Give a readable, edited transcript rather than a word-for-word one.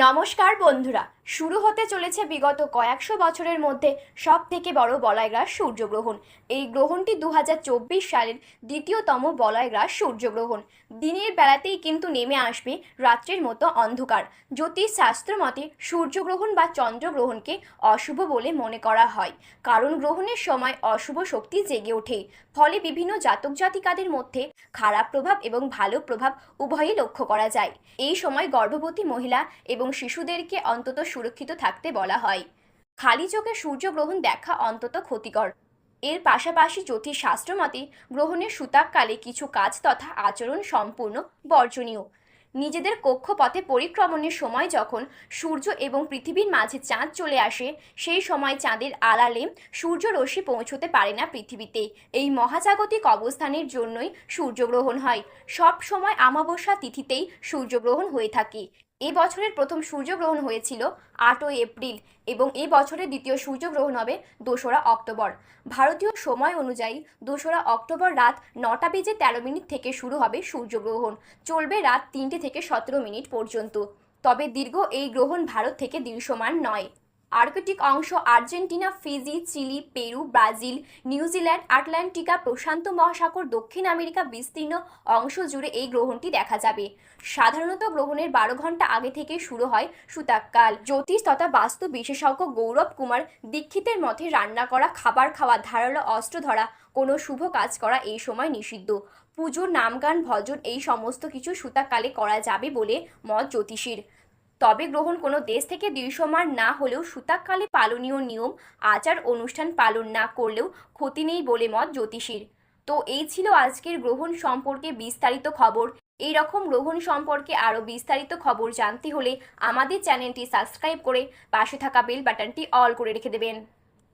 নমস্কার বন্ধুরা, শুরু হতে চলেছে বিগত কয়েকশো বছরের মধ্যে সব থেকে বড় বলয়গ্রাস সূর্যগ্রহণ। এই গ্রহণটি 2024 সালের দ্বিতীয়তম বলয়গ্রাস সূর্যগ্রহণ। দিনের বেলাতেই কিন্তু নেমে আসবে রাত্রির মতো অন্ধকার। জ্যোতিষ শাস্ত্র মতে সূর্যগ্রহণ বা চন্দ্রগ্রহণকে অশুভ বলে মনে করা হয়, কারণ গ্রহণের সময় অশুভ শক্তি জেগে ওঠে। ফলে বিভিন্ন জাতক জাতিকাদের মধ্যে খারাপ প্রভাব এবং ভালো প্রভাব উভয়ই লক্ষ্য করা যায়। এই সময় গর্ভবতী মহিলা এবং শিশুদেরকে অন্তত সুরক্ষিত থাকতে বলা হয়। খালি চোখে সূর্যগ্রহণ দেখা অন্তত ক্ষতিকর। এর পাশাপাশি জ্যোতিষশাস্ত্র মতে গ্রহণের সূতককালে কিছু কাজ তথা আচরণ সম্পূর্ণ বর্জনীয়। নিজেদের কক্ষপথে পরিক্রমণের সময় যখন সূর্য এবং পৃথিবীর মাঝে চাঁদ চলে আসে, সেই সময় চাঁদের আড়ালে সূর্যরশ্মি পৌঁছতে পারে না পৃথিবীতে। এই মহাজাগতিক অবস্থানের জন্যই সূর্যগ্রহণ হয়। সব সময় অমাবস্যা তিথিতেই সূর্যগ্রহণ হয়ে থাকে। এ বছরের প্রথম সূর্যগ্রহণ হয়েছিল 8ই এপ্রিল এবং এ বছরের দ্বিতীয় সূর্যগ্রহণ হবে 2রা অক্টোবর। ভারতীয় সময় অনুযায়ী 2রা অক্টোবর রাত 9:13 থেকে শুরু হবে সূর্যগ্রহণ, চলবে রাত 3টে থেকে 17 পর্যন্ত। তবে দীর্ঘ এই গ্রহণ ভারত থেকে দৃশ্যমান নয়। আর্কটিক অংশ Argentina, Fiji, Chile, Peru, Brazil, New Zealand, আটলান্টিকা, প্রশান্ত মহাসাগর, দক্ষিণ আমেরিকা বিস্তীর্ণ অংশ জুড়ে এই গ্রহণটি দেখা যাবে। সাধারণত গ্রহণের 12 ঘন্টা আগে থেকে শুরু হয় সূতককাল। জ্যোতিষ তথা বাস্তু বিশেষজ্ঞ গৌরব কুমার দীক্ষিতের মতে রান্না করা, খাবার খাওয়া, ধারালো অস্ত্র ধরা, কোনো শুভ কাজ করা এই সময় নিষিদ্ধ। পুজো, নামগান, ভজন এই সমস্ত কিছু সূতককালে করা যাবে বলে মত জ্যোতিষীর। তবে গ্রহণ কোনো দেশ থেকে দৃশ্যমান না হলেও সূতককালে পালনীয় নিয়ম আচার অনুষ্ঠান পালন না করলেও ক্ষতি নেই বলে মত জ্যোতিষীর। তো এই ছিল আজকের গ্রহণ সম্পর্কে বিস্তারিত খবর। এই রকম গ্রহণ সম্পর্কে আরও বিস্তারিত খবর জানতে হলে আমাদের চ্যানেলটি সাবস্ক্রাইব করে পাশে থাকা বেল বাটনটি অল করে রেখে দেবেন।